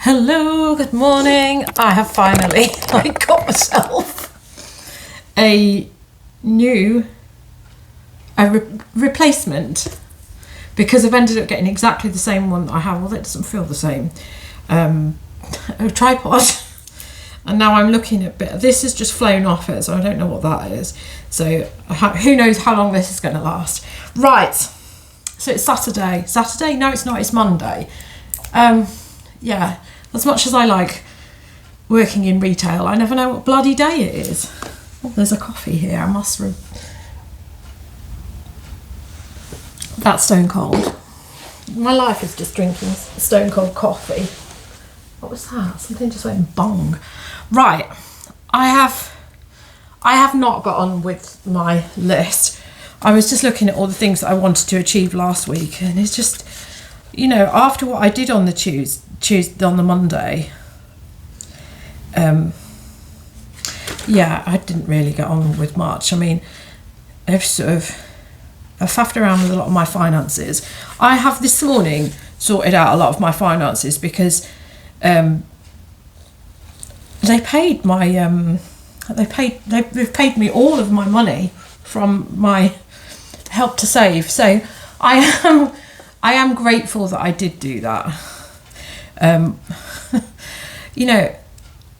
Hello, good morning. I have finally got myself a new replacement because I've ended up getting exactly the same one that I have. Well, it doesn't feel the same. A tripod. And now I'm looking at this has just flown off it, so I don't know what that is. So who knows how long this is going to last. Right, so it's Saturday. Saturday? No, it's not, it's Monday. Yeah, as much as I like working in retail, I never know what bloody day it is. Oh, there's a coffee here. I must that's stone cold. My life is just drinking stone cold coffee. What was that? Something just went bong. Right, I have not got on with my list. I was just looking at all the things that I wanted to achieve last week, and it's just, you know, after what I did on the Tuesday on the Monday, yeah, I didn't really get on with much. I mean, I've faffed around with a lot of my finances. I have this morning sorted out a lot of my finances because they paid my they've paid me all of my money from my help to save. So I am grateful that I did do that. You know,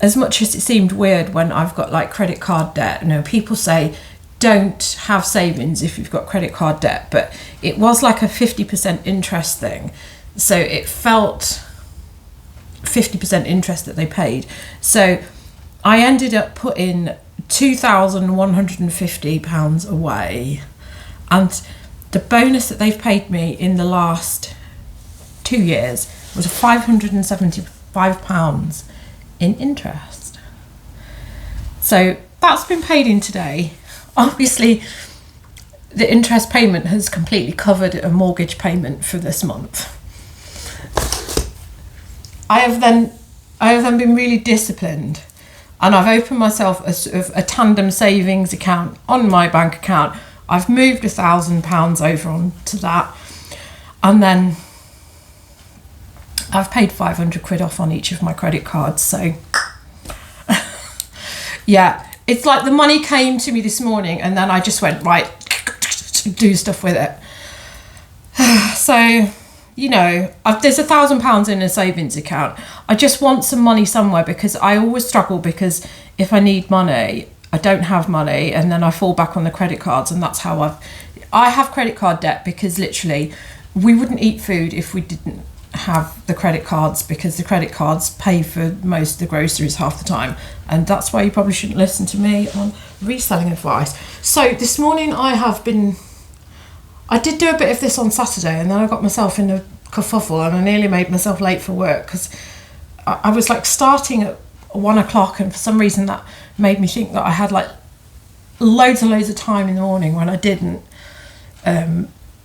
as much as it seemed weird when I've got like credit card debt, you know, people say don't have savings if you've got credit card debt, but it was like a 50% interest thing. So it felt 50% interest that they paid. So I ended up putting £2,150 away, and the bonus that they've paid me in the last 2 years was £575 in interest. So that's been paid in today. Obviously the interest payment has completely covered a mortgage payment for this month. I have then been really disciplined, and I've opened myself a tandem savings account on my bank account. I've moved £1,000 over onto that, and then I've paid 500 quid off on each of my credit cards. So yeah, it's like the money came to me this morning and then I just went, right, do stuff with it. So, you know, there's £1,000 in a savings account. I just want some money somewhere because I always struggle, because if I need money, I don't have money, and then I fall back on the credit cards, and that's how I have credit card debt, because literally we wouldn't eat food if we didn't have the credit cards, because the credit cards pay for most of the groceries half the time, and that's why you probably shouldn't listen to me on reselling advice. So this morning I did do a bit of this on Saturday, and then I got myself in a kerfuffle and I nearly made myself late for work because I was like starting at 1 o'clock, and for some reason that made me think that I had like loads and loads of time in the morning when I didn't.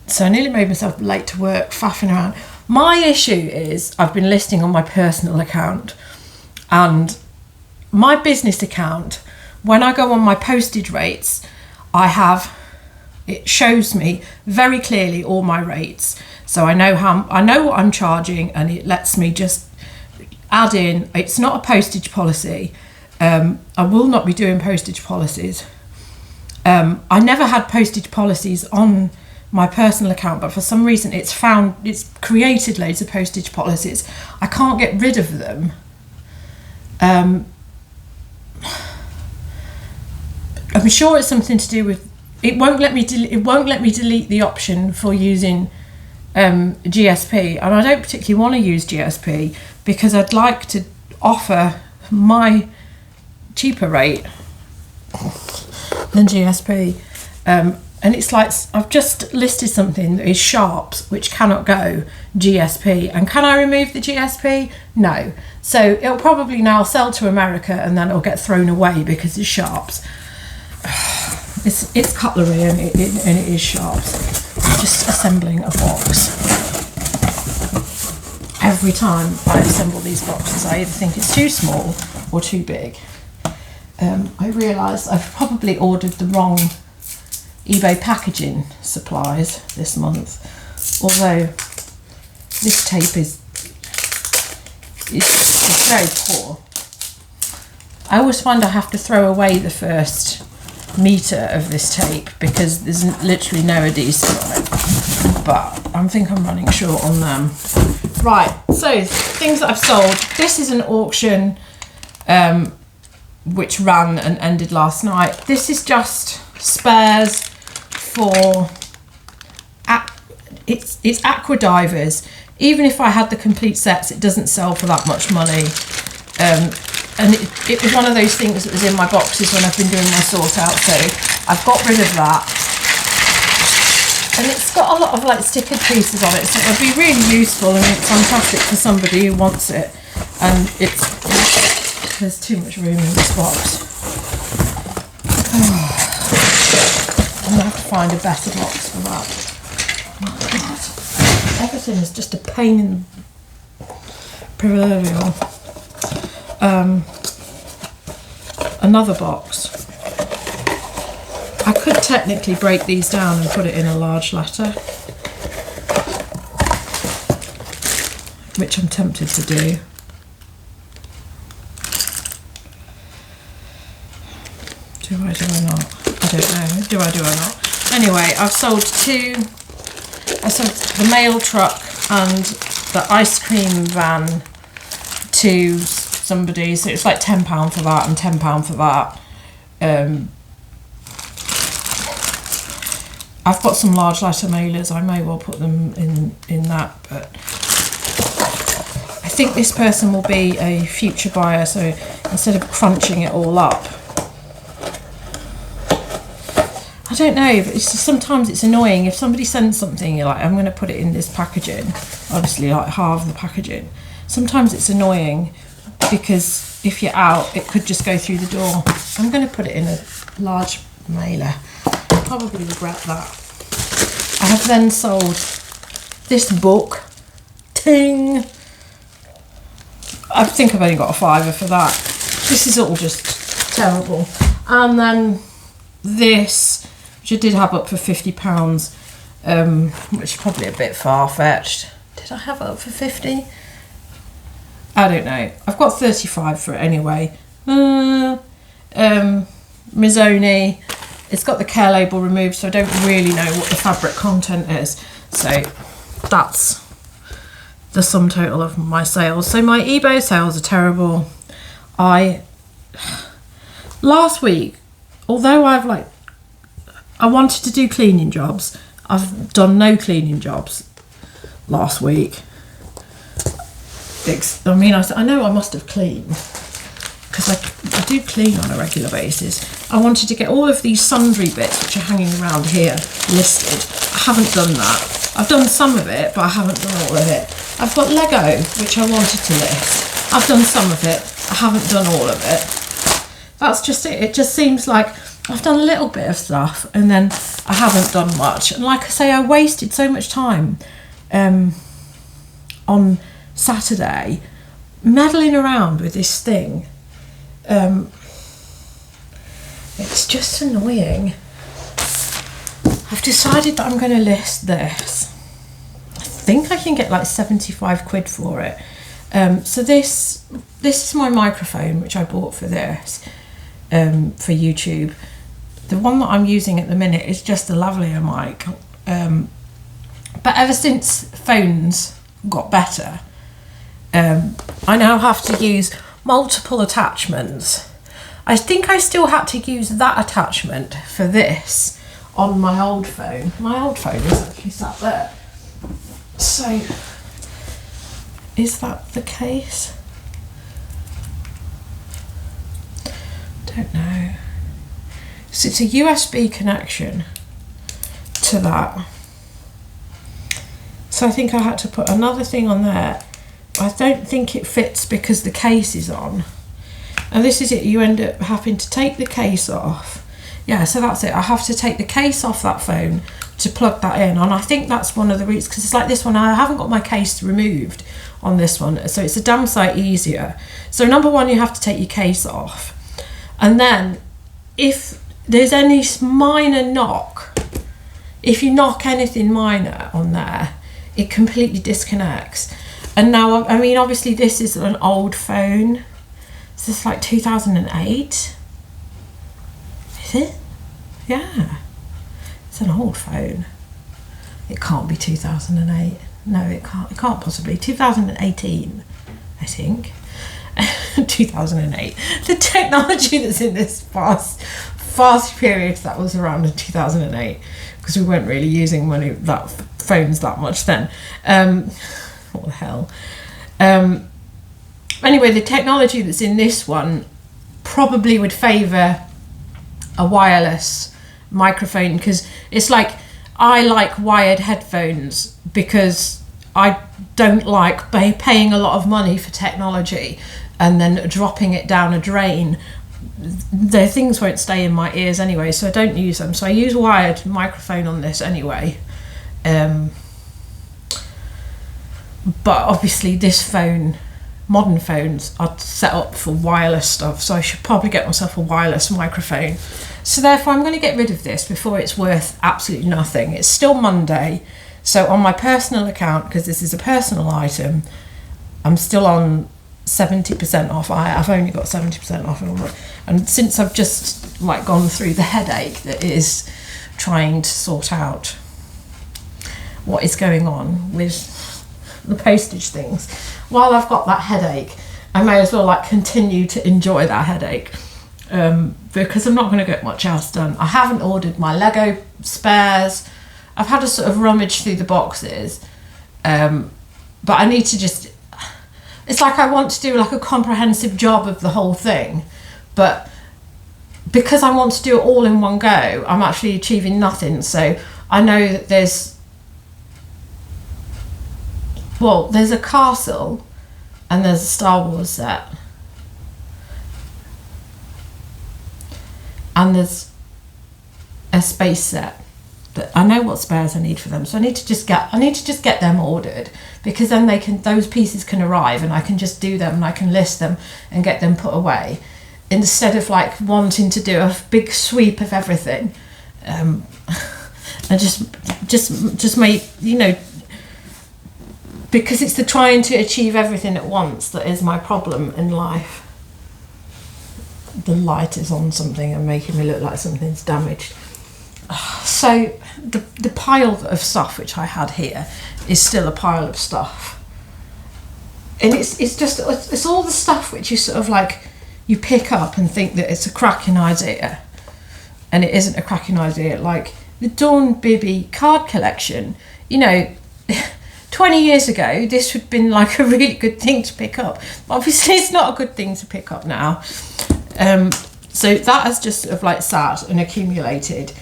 So I nearly made myself late to work, faffing around. My issue is I've been listing on my personal account, and my business account, when I go on my postage rates, it shows me very clearly all my rates. So I know what I'm charging, and it lets me just add in. It's not a postage policy. I will not be doing postage policies. I never had postage policies on my personal account, but for some reason it's created loads of postage policies. I can't get rid of them. I'm sure it's something to do with it won't let me delete the option for using GSP, and I don't particularly want to use GSP because I'd like to offer my cheaper rate than GSP. And it's like I've just listed something that is Sharps, which cannot go GSP. And can I remove the GSP? No. So it'll probably now sell to America, and then it'll get thrown away because it's Sharps. It's cutlery, and it is Sharps. I'm just assembling a box. Every time I assemble these boxes, I either think it's too small or too big. I realised I've probably ordered the wrong eBay packaging supplies this month, although this tape is is very poor. I always find I have to throw away the first metre of this tape because there's literally no adhesive on it. But I think I'm running short on them. Right, so things that I've sold. This is an auction which ran and ended last night. This is just spares for it's aqua divers. Even if I had the complete sets, it doesn't sell for that much money. And it was one of those things that was in my boxes when I've been doing my sort out, so I've got rid of that. And it's got a lot of like stickered pieces on it, so it'll be really useful and it's fantastic for somebody who wants it. And there's too much room in this box. I'm gonna have to find a better box for that. Oh God. Everything is just a pain in the proverbial. Another box. I could technically break these down and put it in a large letter, which I'm tempted to do. Do I not? I don't know. Do I or not? Anyway, I've sold two. I sold the mail truck and the ice cream van to somebody, so it's like £10 for that and £10 for that. I've got some large letter mailers, I may well put them in that, but I think this person will be a future buyer, so instead of crunching it all up, I don't know, but it's just, sometimes it's annoying if somebody sends something, you're like, I'm going to put it in this packaging, obviously like half the packaging. Sometimes it's annoying because if you're out, it could just go through the door. I'm going to put it in a large mailer. I'll probably regret that. I have then sold this book. Ting! I think I've only got a £5 for that. This is all just terrible. And then this, which I did have up for £50, which is probably a bit far-fetched. Did I have it up for 50? I don't know. I've got 35 for it anyway. Mizoni. It's got the care label removed, so I don't really know what the fabric content is. So that's the sum total of my sales. So my eBay sales are terrible. Last week, although I wanted to do cleaning jobs, I've done no cleaning jobs last week. I mean, I know I must have cleaned because I do clean on a regular basis. I wanted to get all of these sundry bits which are hanging around here listed. I haven't done that. I've done some of it, but I haven't done all of it. I've got Lego, which I wanted to list. I've done some of it. I haven't done all of it. That's just it. It just seems like I've done a little bit of stuff and then I haven't done much. And like I say, I wasted so much time on Saturday meddling around with this thing. It's just annoying. I've decided that I'm going to list this. I think I can get like 75 quid for it. So this is my microphone, which I bought for this, for YouTube. The one that I'm using at the minute is just a lavalier mic. But ever since phones got better, I now have to use multiple attachments. I think I still had to use that attachment for this on my old phone. My old phone is actually sat there. So, is that the case? Don't know. So it's a USB connection to that. So I think I had to put another thing on there. I don't think it fits because the case is on. And this is it, you end up having to take the case off. Yeah, so that's it. I have to take the case off that phone to plug that in. And I think that's one of the reasons, because it's like this one, I haven't got my case removed on this one. So it's a damn sight easier. So number one, you have to take your case off. And then if there's any minor knock, if you knock anything minor on there, it completely disconnects. And now, I mean, obviously this is an old phone. Is this like 2008? Is it? Yeah. It's an old phone. It can't be 2008. No, it can't. It can't possibly. 2018, I think. 2008. The technology that's in this fast period, that was around in 2008, because we weren't really using phones that much then. What the hell? Anyway, the technology that's in this one probably would favour a wireless microphone, because it's like, I like wired headphones because I don't like paying a lot of money for technology and then dropping it down a drain. The things won't stay in my ears anyway, so I don't use them. So I use wired microphone on this anyway. But obviously this phone, modern phones are set up for wireless stuff, so I should probably get myself a wireless microphone. So therefore I'm going to get rid of this before it's worth absolutely nothing. It's still Monday, so on my personal account, because this is a personal item, I'm still on 70% off. I've only got 70% off, and since I've just like gone through the headache that is trying to sort out what is going on with the postage things, while I've got that headache, I may as well like continue to enjoy that headache, because I'm not going to get much else done. I haven't ordered my Lego spares. I've had to sort of rummage through the boxes, but I need to just, it's like I want to do like a comprehensive job of the whole thing, but because I want to do it all in one go, I'm actually achieving nothing. So I know that there's a castle and there's a Star Wars set, and there's a space set. But I know what spares I need for them, so I need to just get them ordered, because then those pieces can arrive and I can just do them and I can list them and get them put away, instead of like wanting to do a big sweep of everything, and just make, you know, because it's the trying to achieve everything at once that is my problem in life. The light is on something and making me look like something's damaged. So the pile of stuff which I had here is still a pile of stuff, and it's all the stuff which you sort of like, you pick up and think that it's a cracking idea, and it isn't a cracking idea. Like the Dawn Bibby card collection, you know, 20 years ago this would have been like a really good thing to pick up. Obviously it's not a good thing to pick up now, so that has just sort of like sat and accumulated,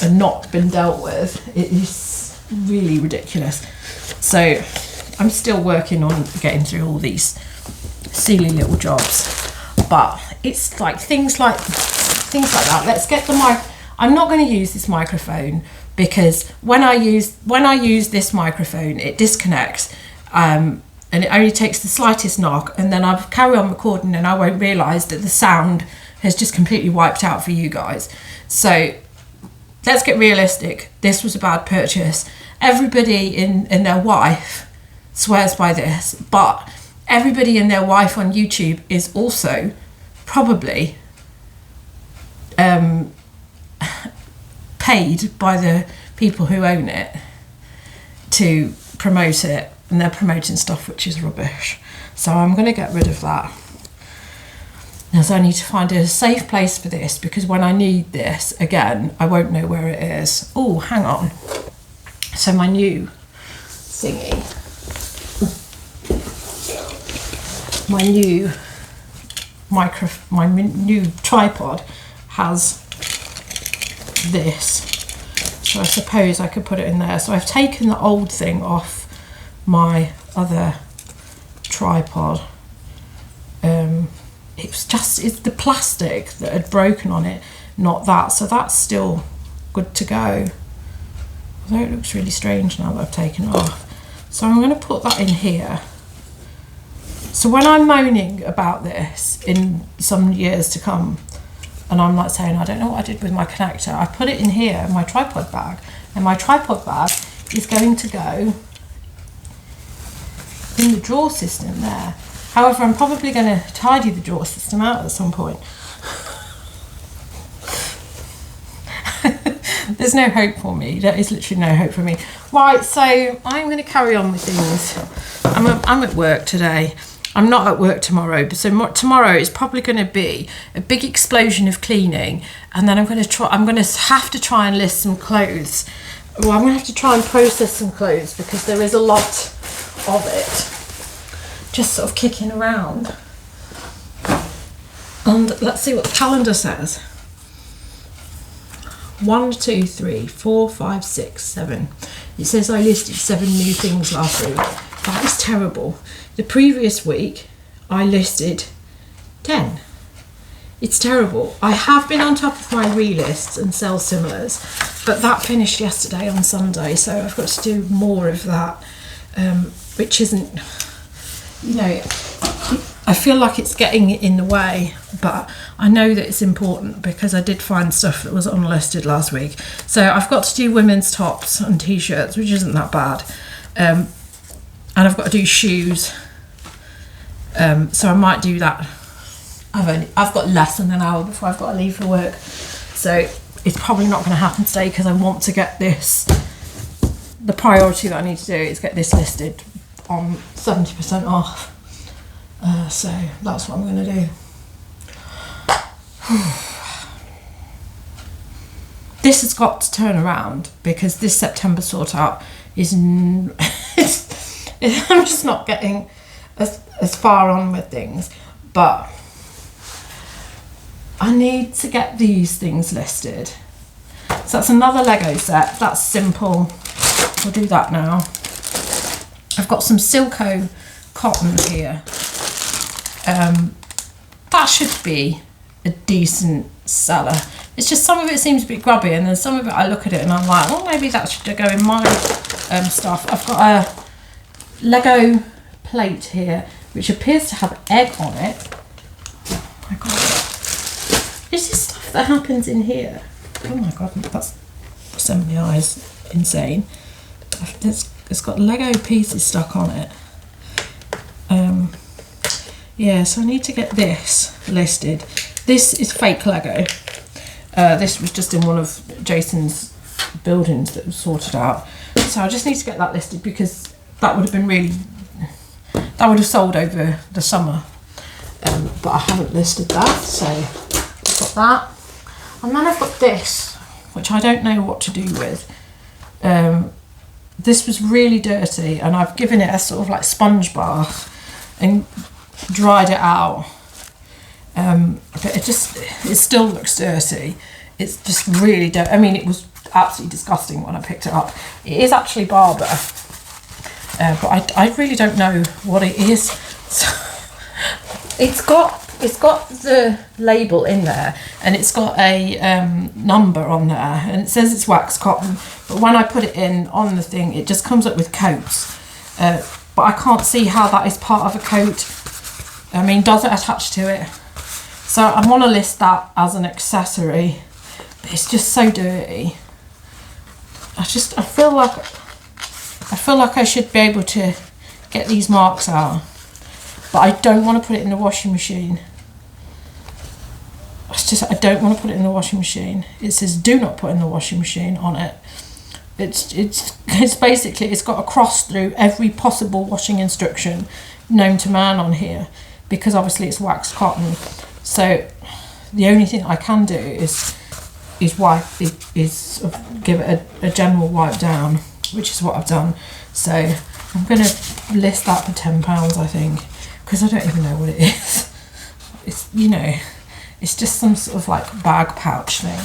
and not been dealt with. It is really ridiculous. So I'm still working on getting through all these silly little jobs, but it's like things like that. Let's get the mic. I'm not going to use this microphone, because when I use this microphone, it disconnects, and it only takes the slightest knock, and then I'll carry on recording and I won't realise that the sound has just completely wiped out for you guys. So let's get realistic. This was a bad purchase. Everybody and their wife swears by this, but everybody and their wife on YouTube is also probably paid by the people who own it to promote it, and they're promoting stuff which is rubbish. So I'm going to get rid of that, as I need to find a safe place for this, because when I need this again, I won't know where it is. Oh, hang on. So my new thingy, my new tripod has this, so I suppose I could put it in there. So I've taken the old thing off my other tripod. It's the plastic that had broken on it, not that, so that's still good to go, although it looks really strange now that I've taken it off. So I'm going to put that in here. So when I'm moaning about this in some years to come, and I'm like saying I don't know what I did with my connector, I put it in here in my tripod bag, and my tripod bag is going to go in the drawer system there. However, I'm probably going to tidy the drawer system out at some point. There's no hope for me. There is literally no hope for me. Right, so I'm going to carry on with things. I'm at work today. I'm not at work tomorrow, but so tomorrow is probably going to be a big explosion of cleaning, and then I'm going to have to try and list some clothes. Well, I'm going to have to try and process some clothes because there is a lot of it just sort of kicking around. And let's see what the calendar says. 1, 2, 3, 4, 5, 6, 7. It says I listed 7 new things last week. That is terrible. The previous week I listed 10. It's terrible. I have been on top of my relists and sell similars, but that finished yesterday on Sunday, so I've got to do more of that, which isn't, you know, I feel like it's getting in the way, but I know that it's important because I did find stuff that was unlisted last week. So I've got to do women's tops and t-shirts, which isn't that bad, and I've got to do shoes, so I might do that. I've got less than an hour before I've got to leave for work, so it's probably not going to happen today because I want to get this. The priority that I need to do is get this listed on 70% off. So that's what I'm going to do. This has got to turn around because this September sort out is I'm just not getting as far on with things, but I need to get these things listed. So that's another Lego set. That's simple. We'll do that now. I've got some Silco cotton here. That should be a decent seller. It's just some of it seems a bit grubby, and then some of it I look at it and I'm like, well, maybe that should go in my stuff. I've got a Lego plate here which appears to have egg on it. Oh my god. Is this stuff that happens in here? Oh my god, that's sent my eyes insane. It's got Lego pieces stuck on it. Yeah, so I need to get this listed. This is fake Lego. This was just in one of Jason's buildings that was sorted out. So I just need to get that listed because that would have been that would have sold over the summer. But I haven't listed that, so I've got that. And then I've got this, which I don't know what to do with. This was really dirty and I've given it a sort of like sponge bath and dried it out, but it still looks dirty. It's just really dirty. I mean, it was absolutely disgusting when I picked it up. It is actually Barber, but I really don't know what it is. So it's got the label in there and it's got a number on there and it says it's wax cotton, but when I put it in on the thing it just comes up with coats, but I can't see how that is part of a coat. I mean, does it attach to it? So I want to list that as an accessory, but it's just so dirty. I feel like I should be able to get these marks out, but I don't want to put it in the washing machine. I don't want to put it in the washing machine. It says do not put in the washing machine on it. It's basically, it's got a cross through every possible washing instruction known to man on here, because obviously it's waxed cotton. So the only thing I can do is give it a general wipe down, which is what I've done. So I'm going to list that for £10, I think, because I don't even know what it is. It's, you know, it's just some sort of like bag pouch thing.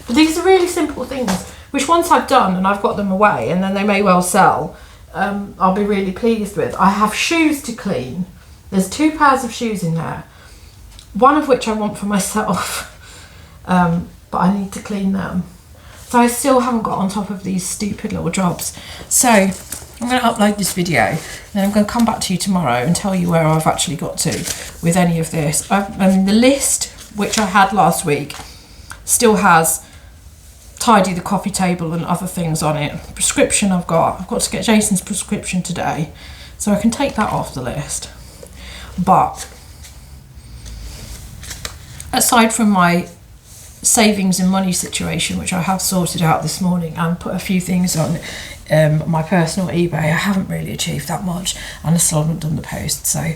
But these are really simple things, which once I've done and I've got them away and then they may well sell, I'll be really pleased with. I have shoes to clean. There's 2 pairs of shoes in there, one of which I want for myself, but I need to clean them. So I still haven't got on top of these stupid little jobs. So I'm going to upload this video, then I'm going to come back to you tomorrow and tell you where I've actually got to with any of this. And the list, which I had last week, still has tidy the coffee table and other things on it. Prescription I've got to get Jason's prescription today. So I can take that off the list. But aside from my savings and money situation, which I have sorted out this morning and put a few things on my personal eBay, I haven't really achieved that much, and I still haven't done the post. So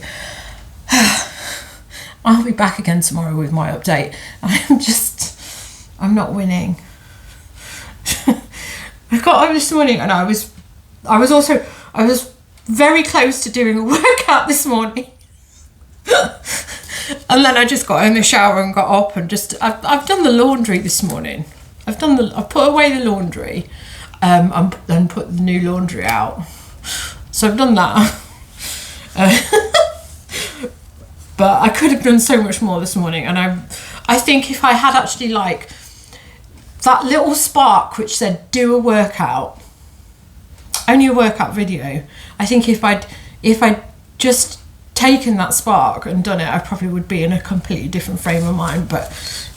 I'll be back again tomorrow with my update. I'm not winning. I got up this morning and I was very close to doing a workout this morning. And then I just got in the shower and got up and I've done the laundry this morning. I've put away the laundry, and then put the new laundry out. So I've done that. But I could have done so much more this morning, and I think if I had actually like that little spark which said do a workout, only a workout video, I think if I'd just taken that spark and done it, I probably would be in a completely different frame of mind. But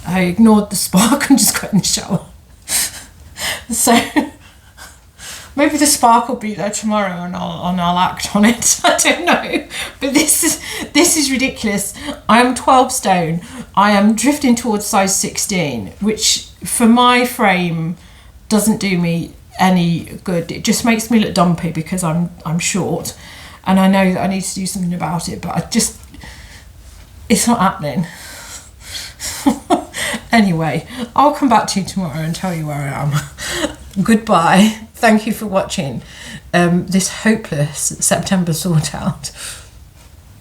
I ignored the spark and just got in the shower. So maybe the spark will be there tomorrow and I'll act on it. I don't know. But this is ridiculous. I am 12 stone. I am drifting towards size 16, which for my frame doesn't do me any good. It just makes me look dumpy because I'm short. And I know that I need to do something about it, but it's not happening. Anyway, I'll come back to you tomorrow and tell you where I am. Goodbye. Thank you for watching this hopeless September sort out.